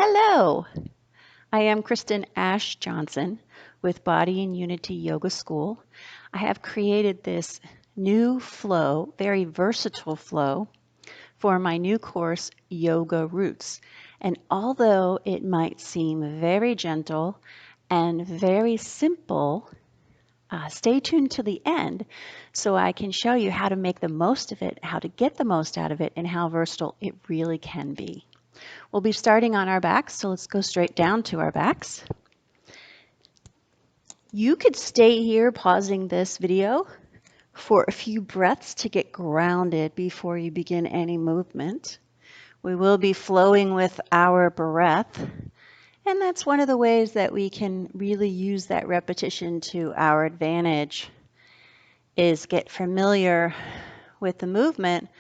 Hello, I am Kristen Ash Johnson with Body and Unity Yoga School. I have created this new flow, very versatile flow, for my new course, Yoga Roots. And although it might seem very gentle and very simple, stay tuned to the end so I can show you how to make the most of it, how to get the most out of it, and how versatile it really can be. We'll be starting on our backs, so let's go straight down to our backs. You could stay here pausing this video for a few breaths to get grounded before you begin any movement. We will be flowing with our breath, and that's one of the ways that we can really use that repetition to our advantage, is get familiar with the movement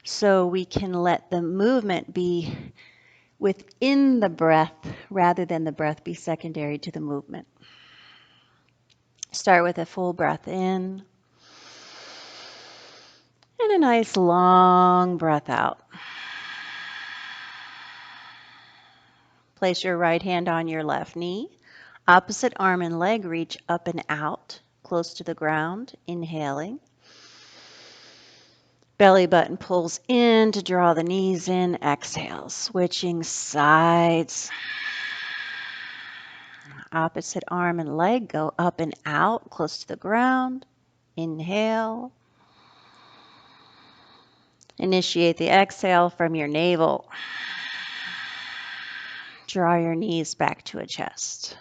so we can let the movement be within the breath rather than the breath be secondary to the movement. Start with a full breath in and a nice long breath out. Place your right hand on your left knee. Opposite arm and leg reach up and out, close to the ground, inhaling. Belly button pulls in to draw the knees in, exhale. Switching sides. Opposite arm and leg go up and out, close to the ground. Inhale. Initiate the exhale from your navel. Draw your knees back to a chest.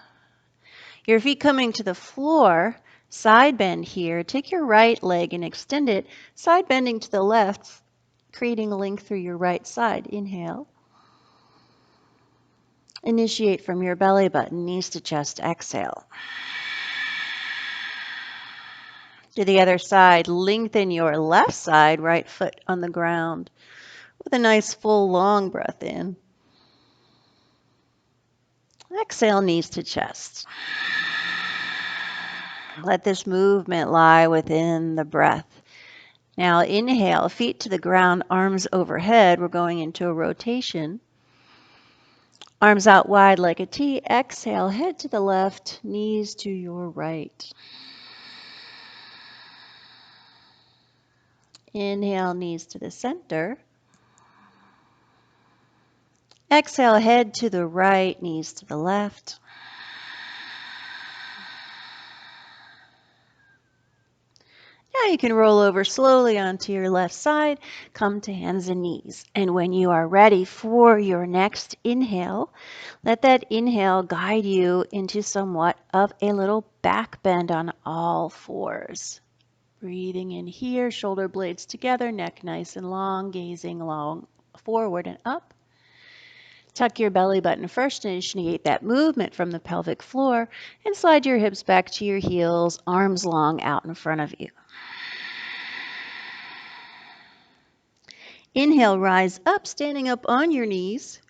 Your feet coming to the floor, side bend here. Take your right leg and extend it, side bending to the left, creating a length through your right side. Inhale. Initiate from your belly button, knees to chest, exhale. To the other side, lengthen your left side, right foot on the ground, with a nice full long breath in. Exhale, knees to chest. Let this movement lie within the breath. Now inhale, feet to the ground, arms overhead. We're going into a rotation. Arms out wide like a T. Exhale, head to the left, knees to your right. Inhale, knees to the center. Exhale, head to the right, knees to the left. Now you can roll over slowly onto your left side, come to hands and knees. And when you are ready for your next inhale, let that inhale guide you into somewhat of a little back bend on all fours. Breathing in here, shoulder blades together, neck nice and long, gazing long forward and up. Tuck your belly button first and initiate that movement from the pelvic floor, and slide your hips back to your heels, arms long out in front of you. Inhale, rise up, standing up on your knees.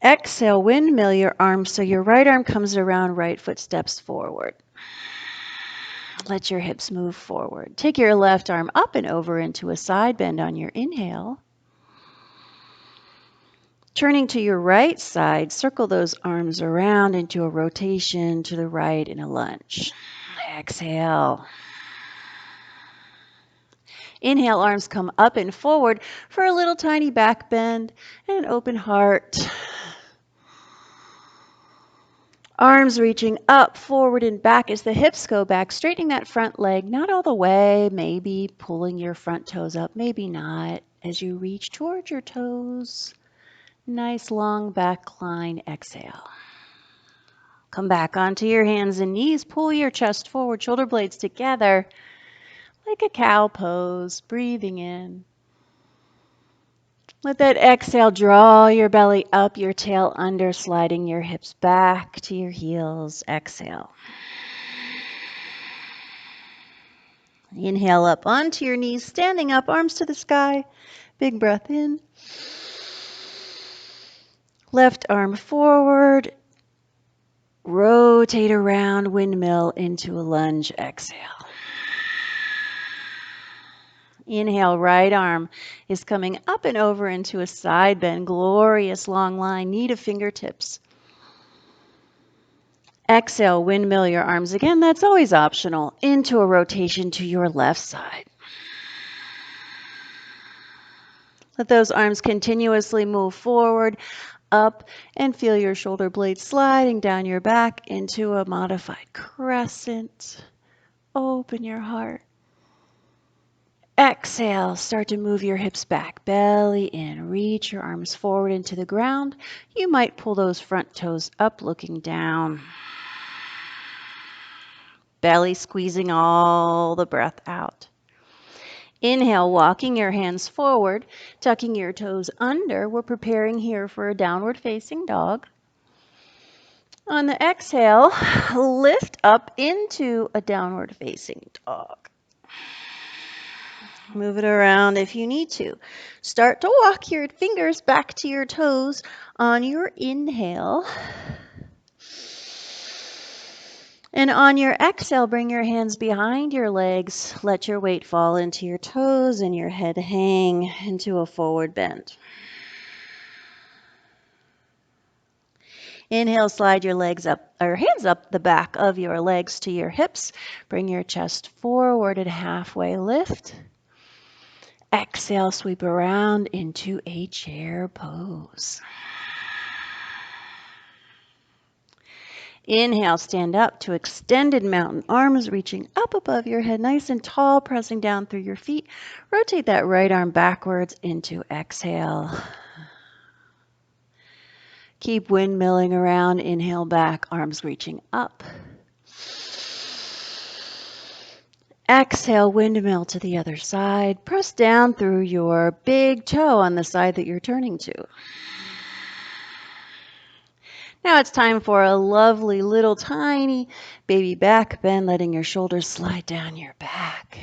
Exhale, windmill your arms so your right arm comes around, right foot steps forward. Let your hips move forward. Take your left arm up and over into a side bend on your inhale. Turning to your right side, circle those arms around into a rotation to the right in a lunge. Exhale. Inhale, arms come up and forward for a little tiny back bend and an open heart. Arms reaching up, forward, and back as the hips go back, straightening that front leg, not all the way, maybe pulling your front toes up, maybe not. As you reach towards your toes, nice long back line, exhale. Come back onto your hands and knees, pull your chest forward, shoulder blades together, like a cow pose, breathing in. Let that exhale draw your belly up, your tail under, sliding your hips back to your heels. Exhale. Inhale up onto your knees, standing up, arms to the sky. Big breath in. Left arm forward. Rotate around, windmill into a lunge. Exhale. Inhale, right arm is coming up and over into a side bend. Glorious long line, knee to fingertips. Exhale, windmill your arms again. That's always optional. Into a rotation to your left side. Let those arms continuously move forward, up, and feel your shoulder blades sliding down your back into a modified crescent. Open your heart. Exhale, start to move your hips back, belly in. Reach your arms forward into the ground. You might pull those front toes up, looking down. Belly squeezing all the breath out. Inhale, walking your hands forward, tucking your toes under. We're preparing here for a downward facing dog. On the exhale, lift up into a downward facing dog. Move it around if you need to. Start to walk your fingers back to your toes on your inhale. And on your exhale, bring your hands behind your legs. Let your weight fall into your toes and your head hang into a forward bend. Inhale, slide your legs up, or hands up the back of your legs to your hips. Bring your chest forward at halfway lift. Exhale, sweep around into a chair pose. Inhale, stand up to extended mountain, arms reaching up above your head, nice and tall, pressing down through your feet. Rotate that right arm backwards into exhale. Keep windmilling around, inhale back, arms reaching up. Exhale, windmill to the other side. Press down through your big toe on the side that you're turning to. Now it's time for a lovely little tiny baby back bend, letting your shoulders slide down your back.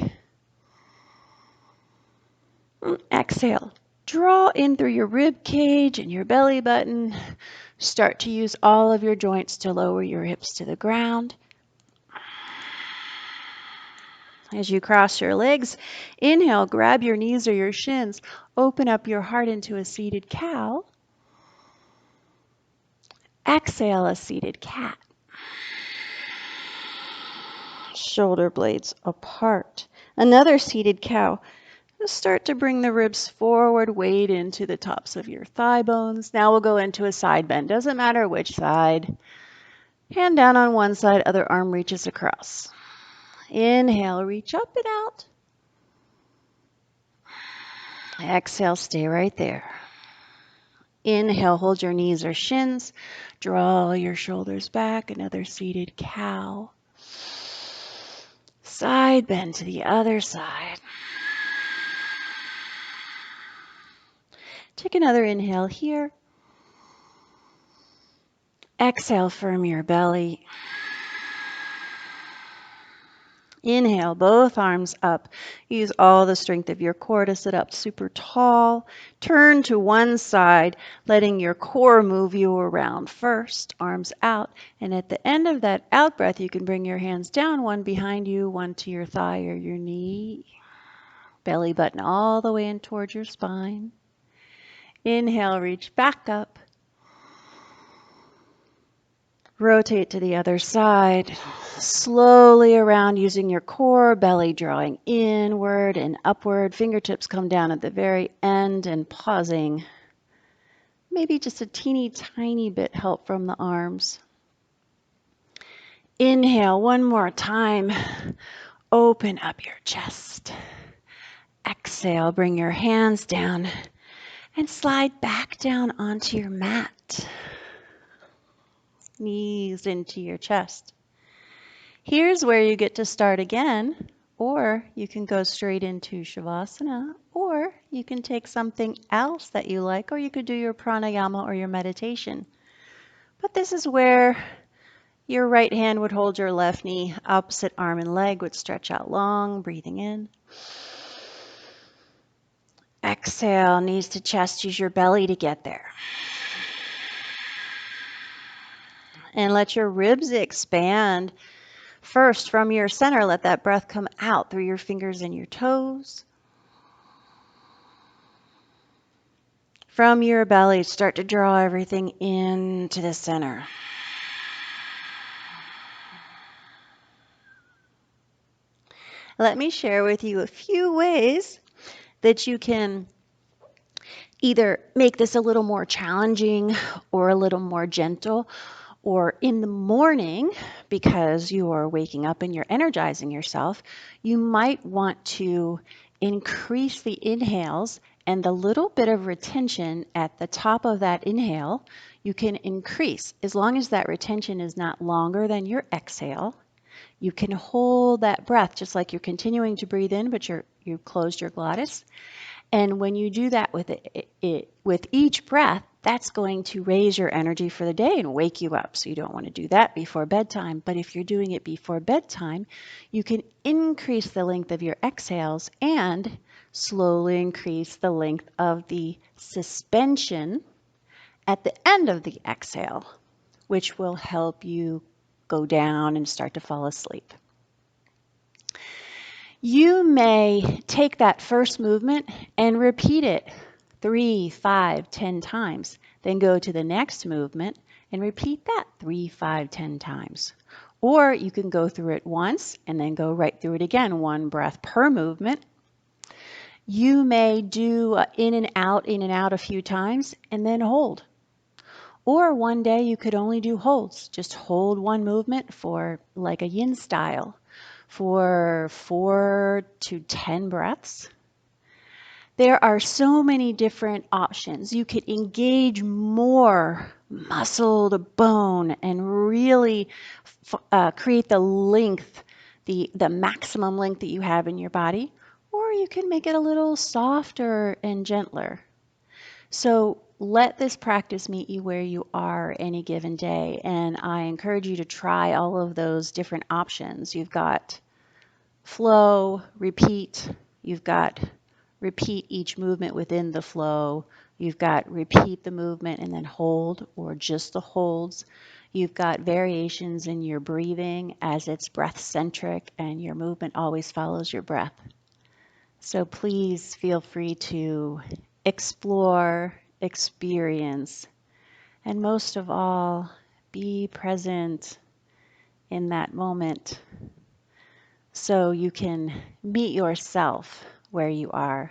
Exhale. Draw in through your rib cage and your belly button. Start to use all of your joints to lower your hips to the ground. As you cross your legs, inhale, grab your knees or your shins. Open up your heart into a seated cow. Exhale, a seated cat. Shoulder blades apart. Another seated cow. Start to bring the ribs forward, weight into the tops of your thigh bones. Now we'll go into a side bend. Doesn't matter which side. Hand down on one side, other arm reaches across. Inhale, reach up and out. Exhale, stay right there. Inhale, hold your knees or shins. Draw your shoulders back, another seated cow. Side bend to the other side. Take another inhale here. Exhale, firm your belly. Inhale, both arms up. Use all the strength of your core to sit up super tall. Turn to one side, letting your core move you around first. Arms out. And at the end of that out breath, you can bring your hands down, one behind you, one to your thigh or your knee. Belly button all the way in towards your spine. Inhale, reach back up. Rotate to the other side. Slowly around using your core, belly drawing inward and upward. Fingertips come down at the very end and pausing. Maybe just a teeny tiny bit help from the arms. Inhale one more time. Open up your chest. Exhale, bring your hands down and slide back down onto your mat. Knees into your chest. Here's where you get to start again, or you can go straight into Shavasana, or you can take something else that you like, or you could do your pranayama or your meditation. But this is where your right hand would hold your left knee, opposite arm and leg would stretch out long, breathing in. Exhale, knees to chest, use your belly to get there. And let your ribs expand. First, from your center, let that breath come out through your fingers and your toes. From your belly, start to draw everything into the center. Let me share with you a few ways that you can either make this a little more challenging or a little more gentle, or in the morning, because you are waking up and you're energizing yourself, you might want to increase the inhales and the little bit of retention at the top of that inhale, you can increase. As long as that retention is not longer than your exhale, you can hold that breath just like you're continuing to breathe in, but you've closed your glottis. And when you do that with each breath, that's going to raise your energy for the day and wake you up. So you don't want to do that before bedtime. But if you're doing it before bedtime, you can increase the length of your exhales and slowly increase the length of the suspension at the end of the exhale, which will help you go down and start to fall asleep. You may take that first movement and repeat it 3, 5, 10 times. Then go to the next movement and repeat that 3, 5, 10 times. Or you can go through it once and then go right through it again, one breath per movement. You may do in and out a few times and then hold. Or one day you could only do holds. Just hold one movement for like a yin style for 4 to 10 breaths. There are so many different options. You could engage more muscle to bone and really create the length, the maximum length that you have in your body, or you can make it a little softer and gentler. So let this practice meet you where you are any given day, and I encourage you to try all of those different options. You've got flow, repeat, you've got repeat each movement within the flow, you've got repeat the movement and then hold, or just the holds. You've got variations in your breathing as it's breath centric and your movement always follows your breath. So please feel free to explore, experience, and most of all, be present in that moment so you can meet yourself where you are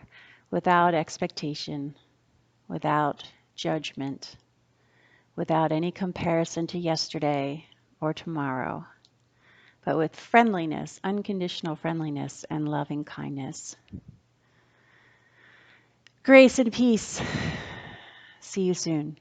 without expectation, without judgment, without any comparison to yesterday or tomorrow, but with friendliness, unconditional friendliness, and loving kindness. Grace and peace. See you soon.